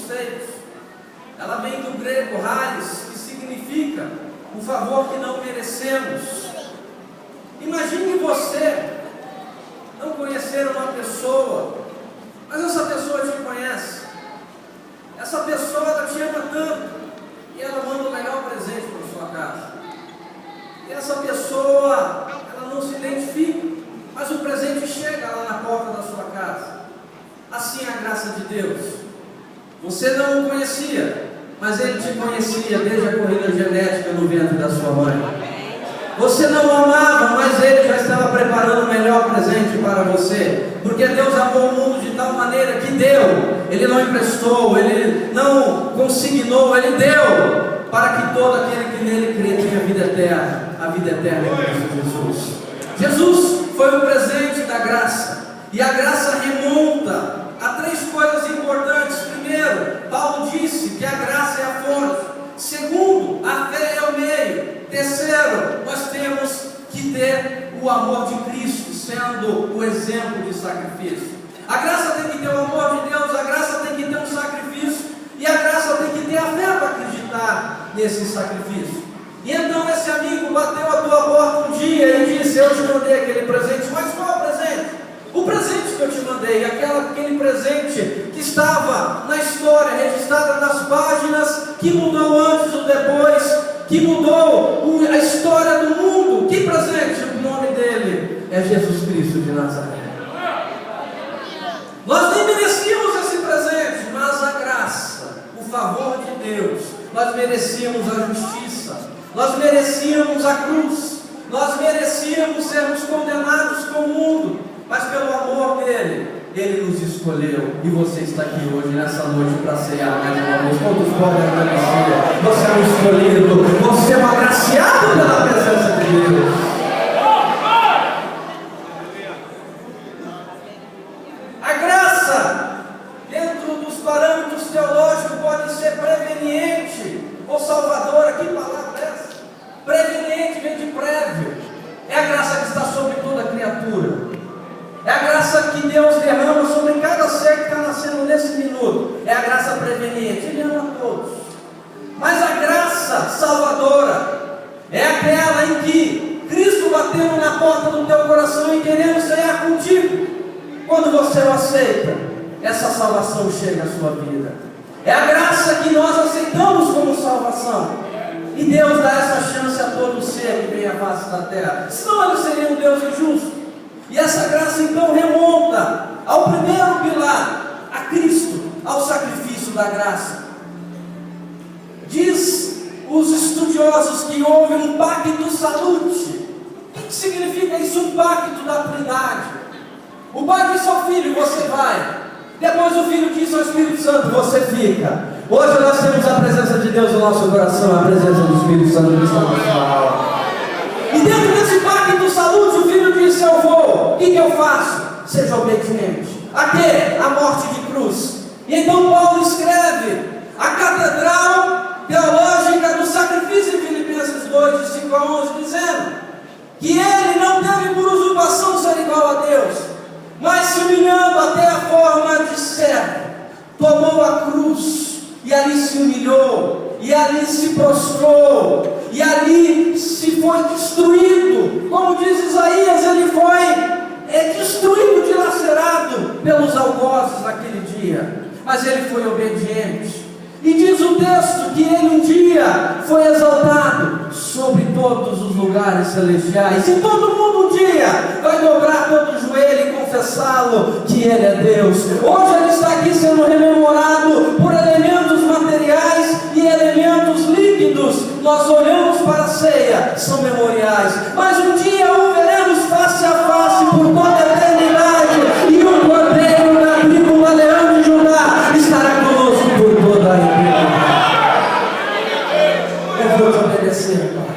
feitos. Ela vem do grego haris, que significa o favor que não merecemos. Imagine você não conhecer uma pessoa, mas essa pessoa te conhece. Essa pessoa, ela te ama tanto, e ela manda um legal presente para sua casa. E essa pessoa, ela não se identifica, mas o presente chega lá na porta da sua casa. Assim é a graça de Deus. Você não o conhecia, mas Ele te conhecia desde a corrida genética no ventre da sua mãe. Você não o amava, mas Ele já estava preparando o melhor presente para você. Porque Deus amou o mundo de tal maneira que deu. Ele não emprestou, Ele não consignou, Ele deu, para que todo aquele que nele crê tenha vida eterna. A vida eterna é Cristo Jesus. Jesus foi o presente da graça. E a graça remonta a três coisas importantes. Primeiro, Paulo disse que a graça é a fonte. Segundo, a fé é o meio. Terceiro, nós temos que ter o amor de Cristo sendo o exemplo de sacrifício. A graça tem que ter o amor de Deus, a graça tem que ter um sacrifício, e a graça tem que ter a fé para acreditar nesse sacrifício. E então esse amigo bateu a tua porta um dia e disse: eu te mandei aquele presente. Mas qual é o presente? O presente que eu te mandei, aquele presente que estava na história, registrada nas páginas, que mudou antes ou depois, que mudou a história do mundo. Que presente? O nome dele é Jesus Cristo de Nazaré. Nós nem merecíamos esse presente, mas a graça, o favor de Deus, nós merecíamos a justiça, nós merecíamos a cruz, nós merecíamos sermos condenados com o mundo, mas pelo amor dele, Ele nos escolheu. E você está aqui hoje, nessa noite, para ceiar mais uma vez. Quantos podem agradecer? Você é um escolhido, você é um agraciado pela presença de Deus. A graça, dentro dos parâmetros teológicos, pode ser preveniente ou salvadora. Que palavra é essa? Preveniente vem de prévio. É a graça que está sobre toda criatura. É a graça que Deus derrama sobre cada ser que está nascendo nesse minuto. É a graça preveniente. Ele ama a todos. Mas a graça salvadora é aquela em que Cristo bateu na porta do teu coração e querendo ceiar contigo. Quando você o aceita, essa salvação chega à sua vida. É a graça que nós aceitamos como salvação. E Deus dá essa chance a todo ser que vem à face da terra. Senão Ele seria um Deus injusto. E essa graça então remonta ao primeiro pilar, a Cristo, ao sacrifício da graça. Diz os estudiosos que houve um pacto salute. O que significa isso? Um pacto da Trindade. O Pai disse ao Filho: você vai. Depois o Filho disse ao Espírito Santo: você fica. Hoje nós temos a presença de Deus no nosso coração, a presença do Espírito Santo que está na nossa alma. E dentro desse pacto salute, o Filho disse: eu vou. O que eu faço? Seja obediente. A quê? A morte de cruz. E então Paulo escreve a catedral teológica do sacrifício em Filipenses 2, de 5 a 11, dizendo que ele não teve por usurpação ser igual a Deus, mas se humilhando até a forma de servo, tomou a cruz e ali se humilhou, e ali se prostrou, e ali se foi destruído. Como diz Isaías, ele foi destruído, dilacerado pelos algozes naquele dia, mas ele foi obediente. E diz o texto que ele um dia foi exaltado sobre todos os lugares celestiais, e todo mundo um dia vai dobrar todo o joelho e confessá-lo que Ele é Deus. Hoje Ele está aqui sendo rememorado por elementos materiais e elementos líquidos. Nós olhamos para a ceia, são memoriais, mas um dia o veremos face a face por toda a eternidade, e o Cordeiro da tribo do Leão de Judá estará conosco por toda a eternidade. Eu vou te obedecer, Pai.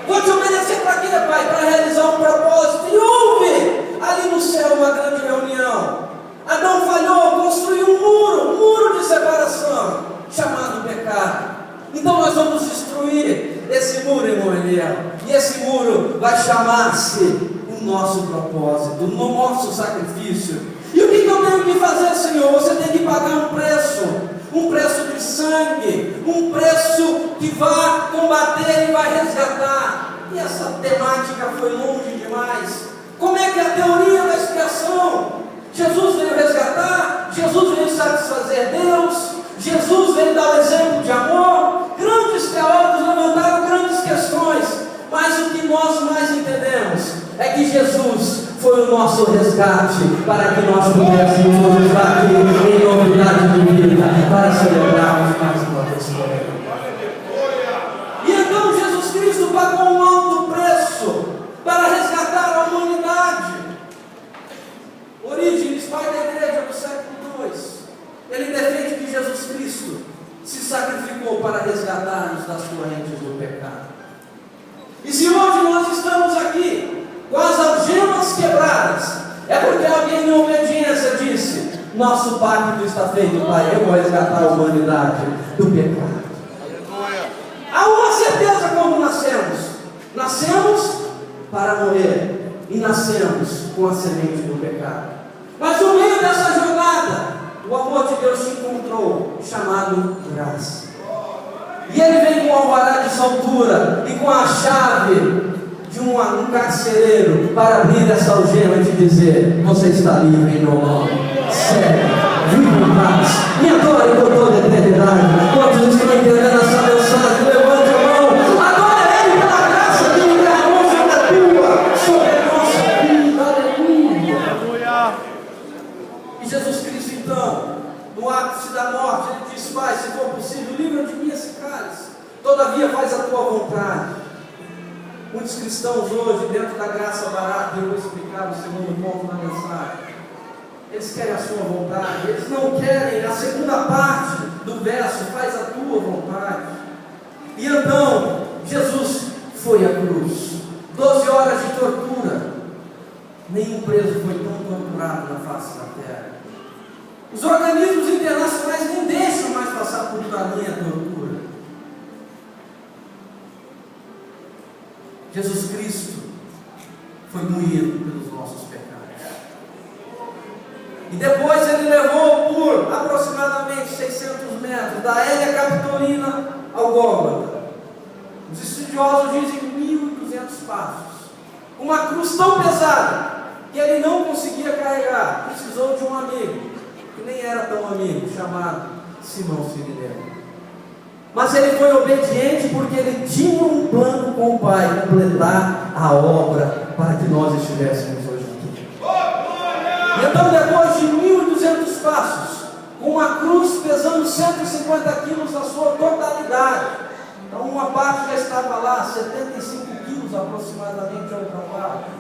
Vou te obedecer para quê, Pai? Para realizar um propósito. E houve ali no céu uma grande reunião. Adão falhou, construiu um muro de separação, chamado pecado. Então nós vamos destruir esse muro, irmão Eliel. E esse muro vai chamar-se o nosso propósito, o nosso sacrifício. E o que eu tenho que fazer, Senhor? Você tem que pagar um preço. um preço de sangue, um preço que vai combater e vai resgatar. E essa temática foi longe demais. Como é que é a teoria da expiação? Jesus veio resgatar, Jesus veio satisfazer Deus, Jesus veio dar o exemplo de amor. Grandes teólogos levantaram grandes questões, mas o que nós mais entendemos é que Jesus foi o nosso resgate, para que nós pudéssemos estar aqui em novidade de vida, para celebrarmos mais uma vez com Ele. E então Jesus Cristo pagou um alto preço para resgatar a humanidade. Orígenes, pai da igreja do século II, ele defende que Jesus Cristo se sacrificou para resgatar-nos das correntes do pecado. E se hoje nós estamos aqui com as algemas quebradas, é porque alguém em obediência disse: nosso pacto está feito, Pai, eu vou resgatar a humanidade do pecado. Há uma certeza quando nascemos: nascemos para morrer e nascemos com a semente do pecado. Mas no meio dessa jornada, o amor de Deus se encontrou, chamado graça. E Ele vem com o alvará de soltura e com a chave de um carcereiro para abrir essa algema e te dizer: você está livre em meu nome. Sério, vive em paz, me adore por toda a eternidade. Quantos estão entendendo essa mensagem? Levante a mão, adore Ele pela graça que Ele derramou sobre a tua, sobre a nossa vida. Aleluia. E Jesus Cristo, então, no ápice da morte, Ele disse: Pai, se for possível, livra de mim esse cálice, todavia faz a tua vontade. Muitos cristãos hoje, dentro da graça barata, eu vou explicar o segundo ponto da mensagem, eles querem a sua vontade, eles não querem a segunda parte do verso: faz a tua vontade. E então, Jesus foi à cruz, 12 horas de tortura. Nenhum preso foi tão torturado na face da terra. Os organismos internacionais nem deixam mais passar por tamanha tortura. Jesus Cristo foi moído pelos nossos pecados. E depois Ele levou por aproximadamente 600 metros, da Hélia Capitolina ao Gólgota. Os estudiosos dizem 1.200 passos. Uma cruz tão pesada que Ele não conseguia carregar. Precisou de um amigo, que nem era tão amigo, chamado Simão Sirineu. Mas Ele foi obediente porque Ele tinha um plano com o Pai, completar a obra para que nós estivéssemos hoje aqui. E então, depois de 1.200 passos, com uma cruz pesando 150 quilos na sua totalidade, então uma parte já estava lá, 75 quilos aproximadamente a outra parte,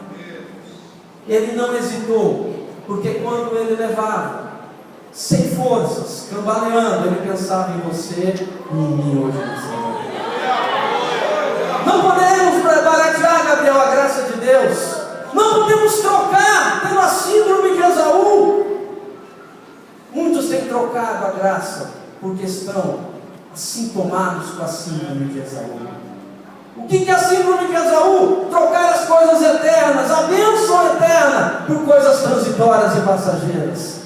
Ele não hesitou, porque quando Ele levava, sem forças, cambaleando, Ele pensava em você e em mim hoje nessa manhã. Não podemos baratear, Gabriel, a graça de Deus. Não podemos trocar pela síndrome de Esaú. Muitos têm trocado a graça porque estão assintomados com a síndrome de Esaú. O que é a síndrome de Esaú? Trocar as coisas eternas, a bênção eterna, por coisas transitórias e passageiras.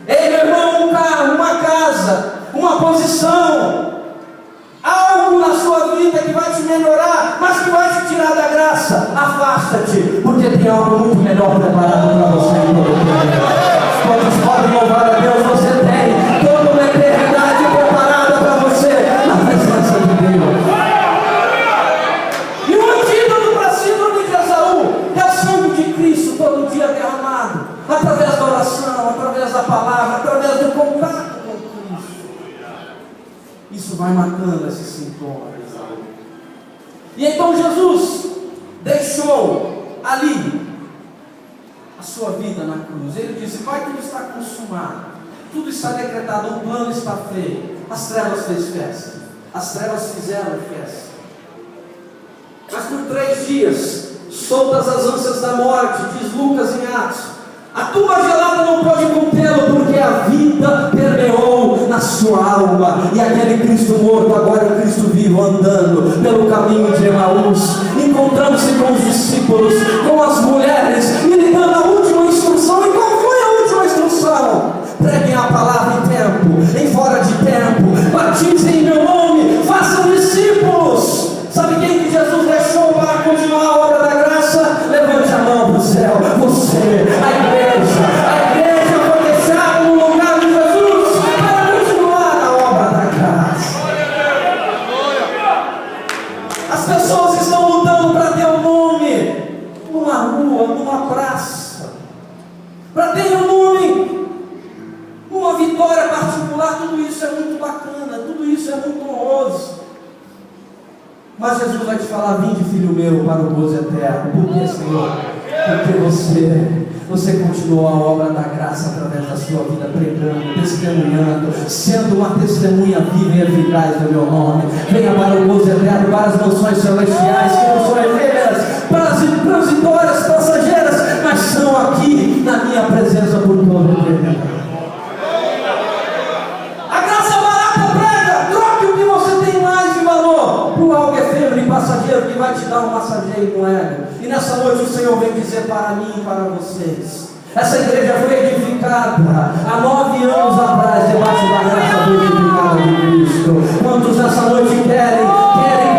Ei, meu irmão, um carro, uma casa, uma posição, algo na sua vida que vai te melhorar, mas que vai te tirar da graça. Afasta-te, porque tem algo muito melhor preparado para você em todo o tempo. Quantos podem louvar a Deus? Você tem toda uma eternidade preparada para você na presença de Deus. E o antídoto para a síndrome de Esaú é o sangue de Cristo todo dia derramado, através da oração, através da palavra, através do contato com Cristo. Isso vai matando esse sintoma de Esaú. E então Jesus deixou ali a sua vida na cruz. Ele disse: Pai, tudo está consumado, tudo está decretado, o plano está feito. As trevas fez festa, as trevas fizeram festa. Mas por 3 dias, soltas as ânsias da morte, diz Lucas em Atos, a tumba gelada não pode contê-lo, porque a vida permeou na sua alma. E aquele Cristo morto agora é o Cristo vivo, andando pelo caminho de Emaús, encontrando-se com os discípulos, com as mulheres, e lhe dando a última instrução. E qual foi a última instrução? Preguem a palavra em tempo, em fora de tempo, Mas Jesus vai te falar: vinde, filho meu, para o gozo eterno. Por que, Senhor? Porque você continuou a obra da graça através da sua vida, pregando, testemunhando, sendo uma testemunha viva e eficaz do meu nome. Venha para o gozo eterno, para as mansões celestiais, que não são efêmeras, para as transitórias, passageiras, mas são aqui na minha presença por toda a eternidade. A graça barata prega, troque o que você tem mais de valor por algo efêmero e passageiro que vai te dar um massageio no ego. E nessa noite o Senhor vem dizer para mim e para vocês: essa igreja foi edificada há 9 anos atrás, debaixo da graça vivificada de Cristo. Quantos nessa noite querem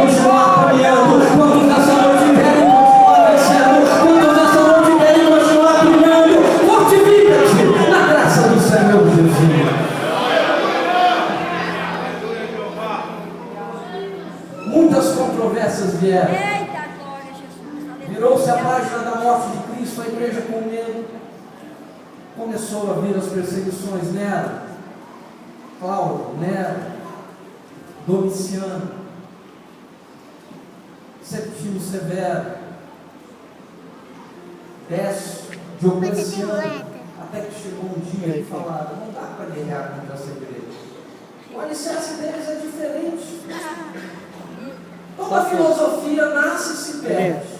continuar caminhando? Quantos nessa noite querem continuar vencendo? Quantos nessa noite querem continuar brilhando? Fortifica-te na graça do Senhor Jesus. Muitas controvérsias vieram. Virou-se a página da morte de Cristo, a igreja com medo. Começou a vir as perseguições. Nero, Cláudio, Nero, Domiciano, Septimo Severo, Décio, Diocleciano, até que chegou um dia e falaram: não dá para guerrear contra essa igreja. O alicerce deles é diferente. Toda filosofia nasce e se perde.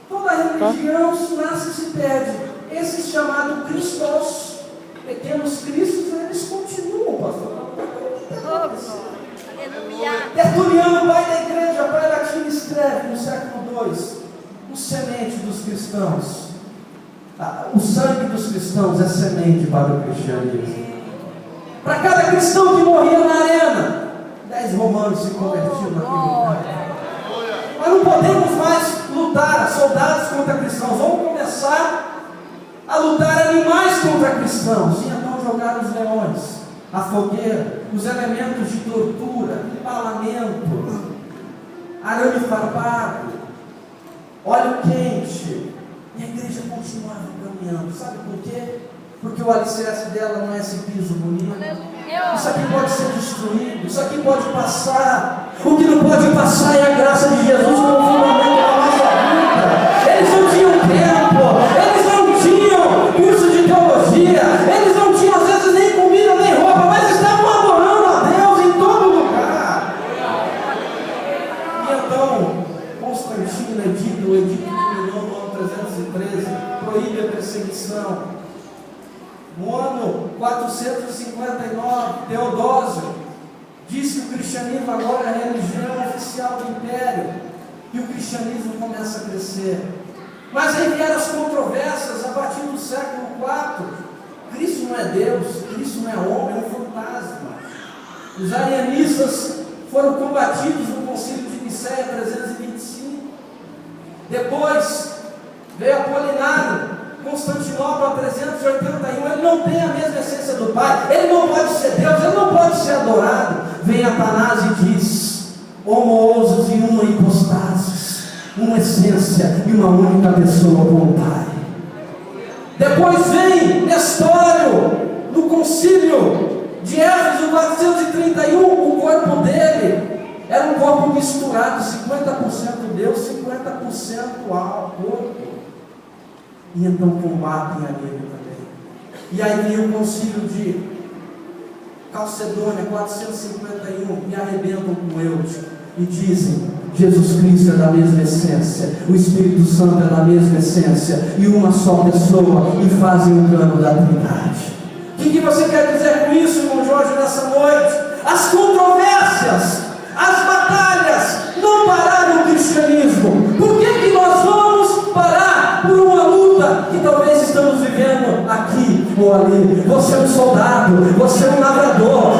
Toda religião nasce e se perde. Esses chamados cristãos, pequenos cristos, eles continuam, pastor. Tertuliano, pai da igreja, pai latino, escreve no século II: o semente dos cristãos, o sangue dos cristãos é semente para o cristianismo. Para cada cristão que morria na arena, 10 romanos se convertiam naquele lugar. Mas não podemos mais lutar, soldados contra cristãos. Vamos começar a lutar animais contra cristãos. E então jogar os leões, a fogueira, os elementos de tortura, empalamento, arame farpado, óleo quente. E a igreja continuava caminhando. Sabe por quê? Porque o alicerce dela não é esse piso bonito. Isso aqui pode ser destruído, isso aqui pode passar. O que não pode passar é a graça de Jesus como fundamento da nossa vida. Eles não tinham tempo, eles não tinham curso de teologia, eles não tinham às vezes nem comida nem roupa, mas estavam adorando a Deus em todo lugar. E então, Constantino edita, o edito de Milão no ano 313, proíbe a perseguição. No ano 459, Teodósio diz que o cristianismo agora é a religião oficial do império, e o cristianismo começa a crescer. Mas aí vieram as controvérsias a partir do século IV. Cristo não é Deus, Cristo não é homem, é um fantasma. Os arianistas foram combatidos no concílio de Nicéia 325. Depois veio Apolinário, Constantinopla 381, ele não tem a mesma essência do Pai, ele não pode ser Deus, ele não pode ser adorado. Vem Atanásio e diz: homoousos em uma hipostasis, uma essência e uma única pessoa com o Pai. Depois vem Nestório, no concílio de Éfeso 431, o corpo dele era um corpo misturado, 50% Deus, 50% corpo. E então combatem a nele também. E aí vem o concílio de Calcedônia 451 e arrebentam com Eutico e dizem: Jesus Cristo é da mesma essência, o Espírito Santo é da mesma essência e uma só pessoa, e fazem o plano da Trindade. O que você quer dizer com isso, irmão Jorge, nessa noite? As controvérsias, as batalhas não pararam o cristianismo. Por que nós vamos parar por uma luta que talvez estamos vivendo aqui ou ali? Você é um soldado, você é um lavrador,